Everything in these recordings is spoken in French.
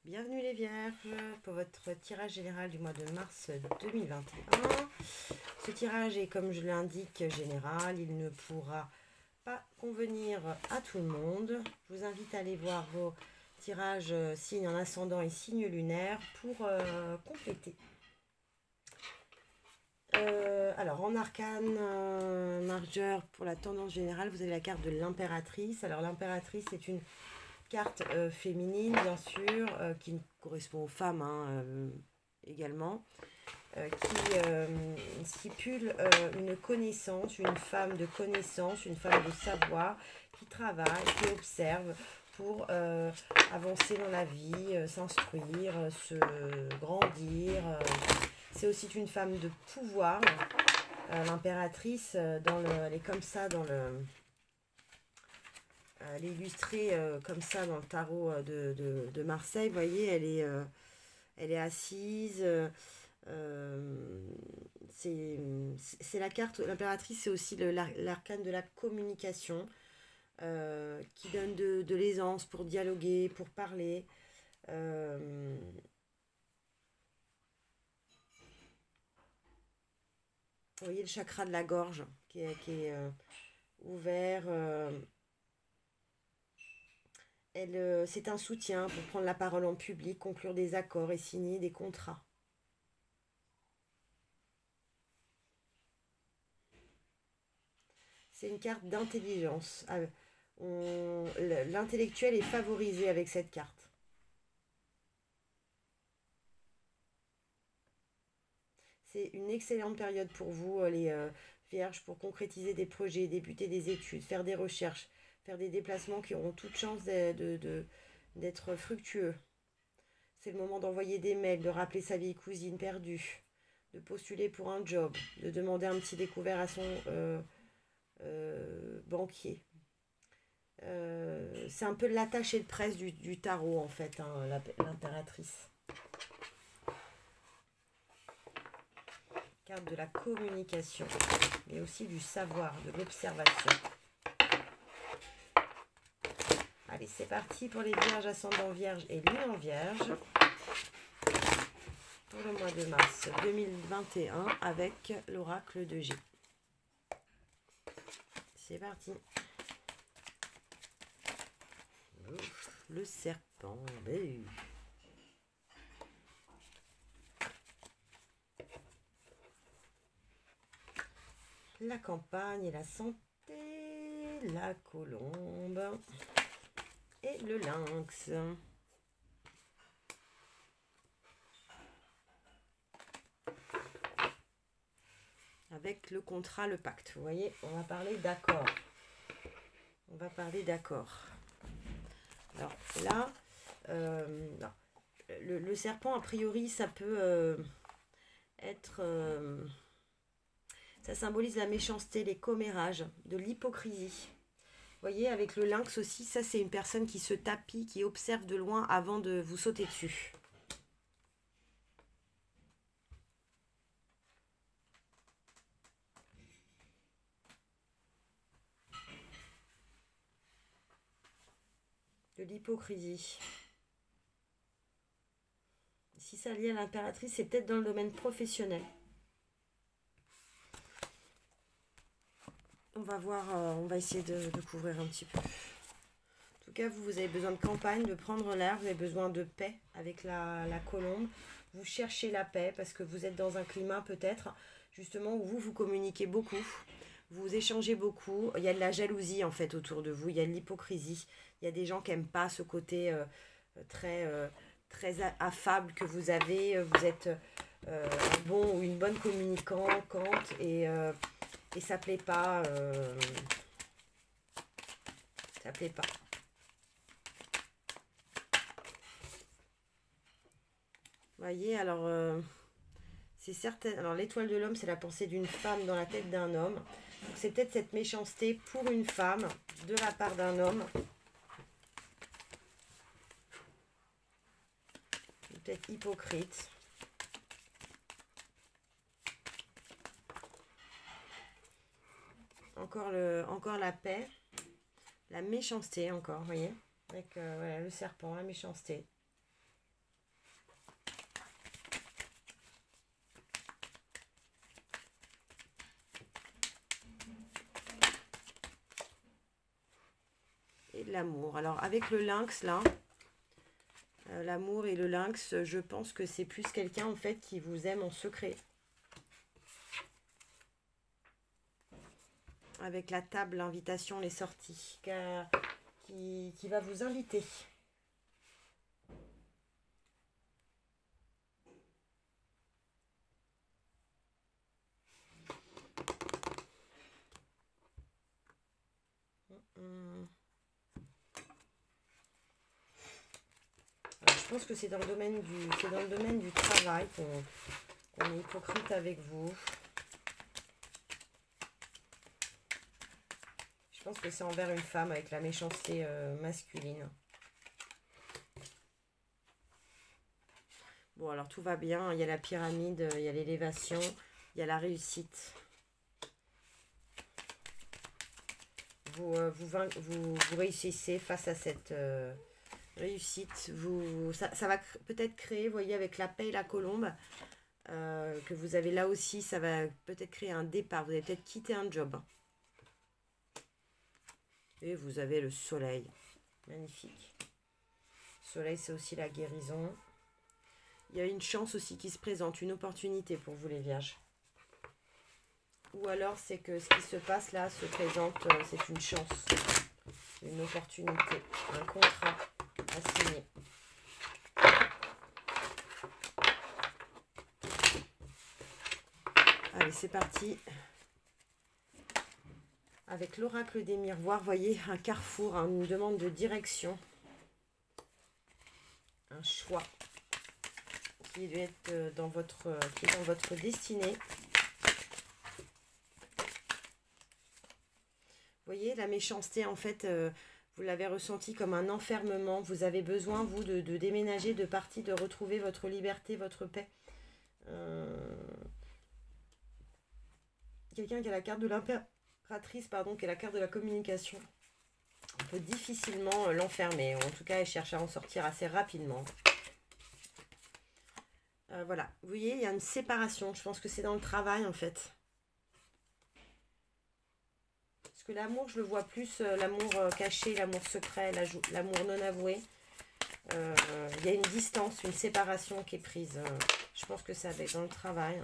Bienvenue les Vierges pour votre tirage général du mois de mars 2021. Ce tirage est, comme je l'indique, général. Il ne pourra pas convenir à tout le monde. Je vous invite à aller voir vos tirages signes en ascendant et signes lunaires pour compléter. Alors en arcane majeur pour la tendance générale, vous avez la carte de l'impératrice. Alors l'impératrice est une carte féminine, bien sûr, qui correspond aux femmes également, qui stipule une connaissance, une femme de connaissance, une femme de savoir, qui travaille, qui observe pour avancer dans la vie, s'instruire, se grandir. C'est aussi une femme de pouvoir. L'impératrice, elle est comme ça dans le... Elle est illustrée comme ça dans le tarot de Marseille. Vous voyez, elle est assise. C'est la carte, l'impératrice, c'est aussi l'arcane de la communication qui donne de l'aisance pour dialoguer, pour parler. Vous voyez le chakra de la gorge qui est ouvert. C'est un soutien pour prendre la parole en public, conclure des accords et signer des contrats. C'est une carte d'intelligence. L'intellectuel est favorisé avec cette carte. C'est une excellente période pour vous, les Vierges, pour concrétiser des projets, débuter des études, faire des recherches, faire des déplacements qui auront toute chance d'être fructueux. C'est le moment d'envoyer des mails, de rappeler sa vieille cousine perdue, de postuler pour un job, de demander un petit découvert à son banquier. C'est un peu l'attaché de presse du tarot, en fait, l'impératrice. Carte de la communication, mais aussi du savoir, de l'observation. Allez, c'est parti pour les Vierges, ascendant Vierge et Lune en Vierge. Pour le mois de mars 2021 avec l'oracle de G. C'est parti. Le serpent. La campagne et la santé. La colombe. Et le lynx. Avec le contrat, le pacte. Vous voyez, on va parler d'accord. On va parler d'accord. Alors là, le serpent, a priori, ça peut être... ça symbolise la méchanceté, les commérages, de l'hypocrisie. Vous voyez, avec le lynx aussi, ça c'est une personne qui se tapit, qui observe de loin avant de vous sauter dessus. De l'hypocrisie. Si ça lié à l'impératrice, c'est peut-être dans le domaine professionnel. On va voir, on va essayer de couvrir un petit peu. En tout cas, vous avez besoin de campagne, de prendre l'air, vous avez besoin de paix avec la colombe. Vous cherchez la paix parce que vous êtes dans un climat peut-être, justement, où vous communiquez beaucoup. Vous échangez beaucoup. Il y a de la jalousie en fait autour de vous. Il y a de l'hypocrisie. Il y a des gens qui n'aiment pas ce côté très affable que vous avez. Vous êtes un bon ou une bonne communicante et ça plaît pas. Ça plaît pas. Vous voyez, alors c'est certain. Alors l'étoile de l'homme, c'est la pensée d'une femme dans la tête d'un homme. C'est peut-être cette méchanceté pour une femme de la part d'un homme. Peut-être hypocrite. Encore la paix. La méchanceté encore, vous voyez. Avec voilà, le serpent, la méchanceté. l'amour. Alors, avec le lynx, là, l'amour et le lynx, je pense que c'est plus quelqu'un, en fait, qui vous aime en secret. Avec la table, l'invitation, les sorties, qui va vous inviter. Je pense que c'est dans le domaine du travail qu'on est hypocrite avec vous. Je pense que c'est envers une femme avec la méchanceté masculine. Bon, alors tout va bien. Il y a la pyramide, il y a l'élévation, il y a la réussite. Vous réussissez face à cette réussite. Ça va peut-être créer, vous voyez, avec la paix et la colombe, que vous avez là aussi, ça va peut-être créer un départ. Vous allez peut-être quitter un job. Et vous avez le soleil. Magnifique. Le soleil, c'est aussi la guérison. Il y a une chance aussi qui se présente, une opportunité pour vous les vierges. Ou alors c'est que ce qui se passe là se présente, c'est une chance, une opportunité, un contrat à signer. Allez, c'est parti. Avec l'oracle des miroirs, voyez, un carrefour, hein, une demande de direction, un choix qui doit être dans votre destinée. Vous voyez, la méchanceté, en fait, vous l'avez ressenti comme un enfermement. Vous avez besoin, vous, de déménager, de partir, de retrouver votre liberté, votre paix. Quelqu'un qui a la carte de l'impératrice, pardon, qui est la carte de la communication. On peut difficilement l'enfermer. En tout cas, elle cherche à en sortir assez rapidement. Voilà. Vous voyez, il y a une séparation. Je pense que c'est dans le travail, en fait. Parce que l'amour, je le vois plus, l'amour caché, l'amour secret, l'amour non avoué. Il y a une distance, une séparation qui est prise. Je pense que ça va être dans le travail.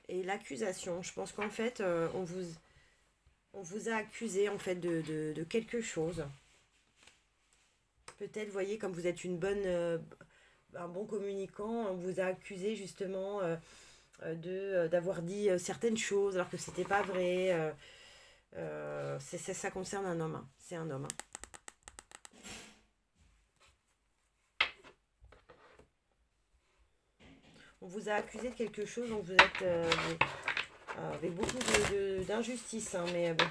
Et l'accusation, je pense qu'en fait, on vous a accusé en fait de quelque chose. Peut-être, vous voyez, comme vous êtes un bon communicant, on vous a accusé justement d'avoir dit certaines choses alors que c'était pas vrai. Ça concerne un homme. Hein. C'est un homme. Hein. On vous a accusé de quelque chose, donc vous êtes avec beaucoup d'injustice, hein, mais bon.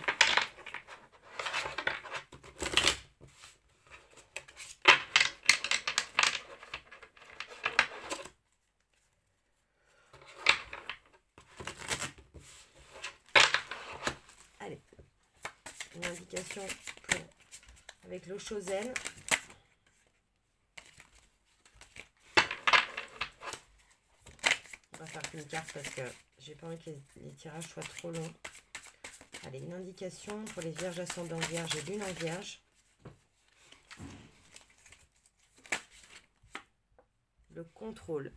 Allez, une indication avec l'eau chauzaine. On va faire qu'une carte parce que j'ai pas envie que les tirages soient trop longs. Allez, une indication pour les vierges ascendant vierge et lune en vierge. Le contrôle.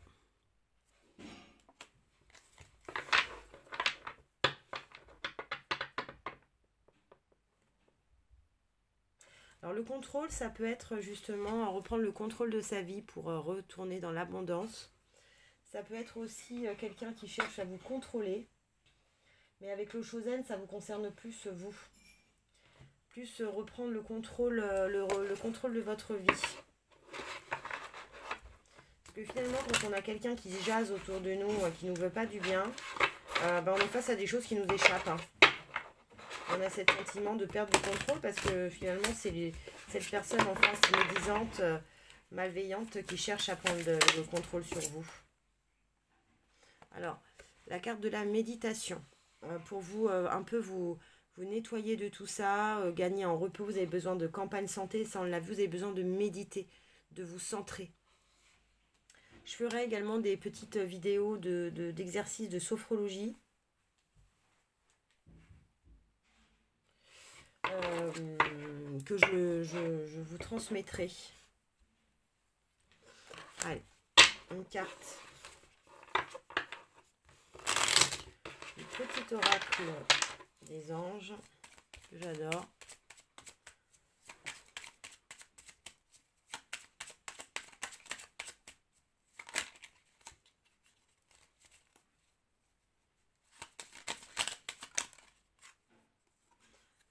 Alors le contrôle, ça peut être justement reprendre le contrôle de sa vie pour retourner dans l'abondance. Ça peut être aussi quelqu'un qui cherche à vous contrôler. Mais avec l'eau chauzaine, ça vous concerne plus vous. Plus reprendre le contrôle, le contrôle de votre vie. Parce que finalement, quand on a quelqu'un qui jase autour de nous, qui ne nous veut pas du bien, on est face à des choses qui nous échappent. Hein. On a ce sentiment de perdre le contrôle parce que finalement, c'est cette personne en face médisante, malveillante, qui cherche à prendre le contrôle sur vous. Alors, la carte de la méditation. Pour vous, un peu vous nettoyer de tout ça, gagner en repos. Vous avez besoin de campagne santé, ça on l'a vu, vous avez besoin de méditer, de vous centrer. Je ferai également des petites vidéos d'exercices de sophrologie. que je vous transmettrai. Allez, une carte. Le petit oracle des anges, que j'adore.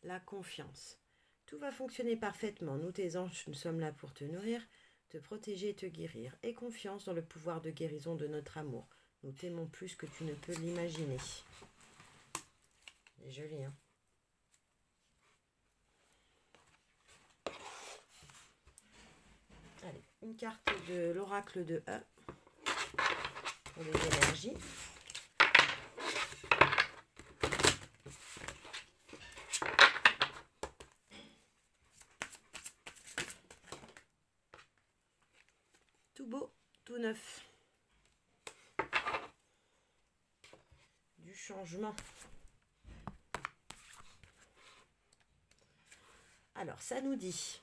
La confiance. Tout va fonctionner parfaitement. Nous, tes anges, nous sommes là pour te nourrir, te protéger et te guérir. Aie confiance dans le pouvoir de guérison de notre amour. Nous t'aimons plus que tu ne peux l'imaginer. C'est joli, hein? Allez, une carte de l'oracle de E pour les énergies. Tout beau, tout neuf. Du changement. Alors, ça nous dit,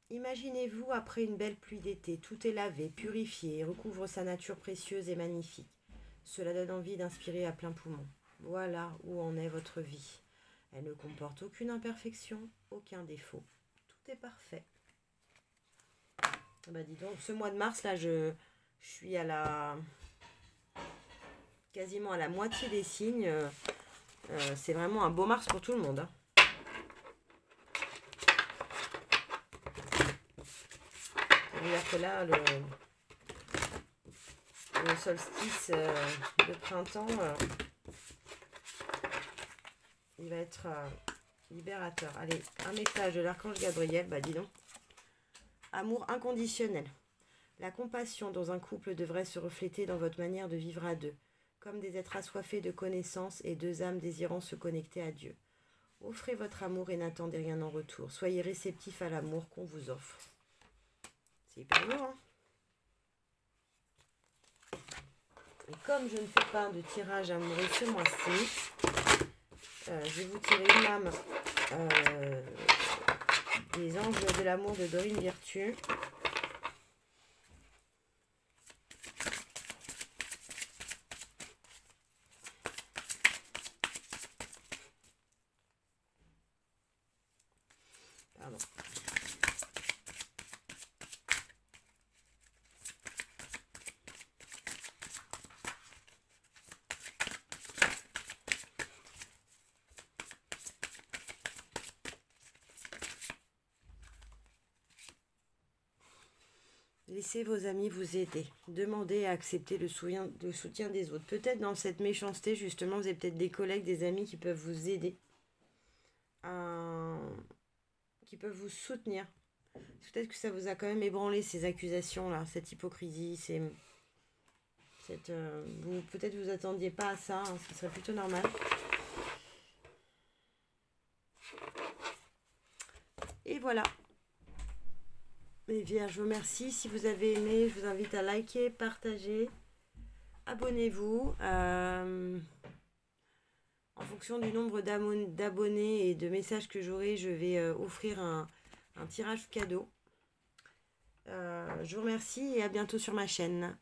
imaginez-vous après une belle pluie d'été, tout est lavé, purifié et recouvre sa nature précieuse et magnifique. Cela donne envie d'inspirer à plein poumon. Voilà où en est votre vie. Elle ne comporte aucune imperfection, aucun défaut. Tout est parfait. Bah dis donc, ce mois de mars, là, je suis à la... quasiment à la moitié des signes. C'est vraiment un beau mars pour tout le monde, hein. C'est-à-dire que là, le solstice de printemps, il va être libérateur. Allez, un message de l'archange Gabriel, bah dis donc. Amour inconditionnel. La compassion dans un couple devrait se refléter dans votre manière de vivre à deux, comme des êtres assoiffés de connaissances et deux âmes désirant se connecter à Dieu. Offrez votre amour et n'attendez rien en retour. Soyez réceptifs à l'amour qu'on vous offre. C'est hyper beau, hein? Et comme je ne fais pas de tirage amoureux ce mois-ci, je vais vous tirer une lame des anges de l'amour de Dorine Virtue. Pardon. Laissez vos amis vous aider. Demandez à accepter le soutien des autres. Peut-être dans cette méchanceté, justement, vous avez peut-être des collègues, des amis qui peuvent vous aider, qui peuvent vous soutenir. Peut-être que ça vous a quand même ébranlé, ces accusations-là, cette hypocrisie, peut-être vous attendiez pas à ça, hein, ce serait plutôt normal. Et voilà. Mes vierges, je vous remercie. Si vous avez aimé, je vous invite à liker, partager, abonnez-vous. En fonction du nombre d'abonnés et de messages que j'aurai, je vais offrir un tirage cadeau. Je vous remercie et à bientôt sur ma chaîne.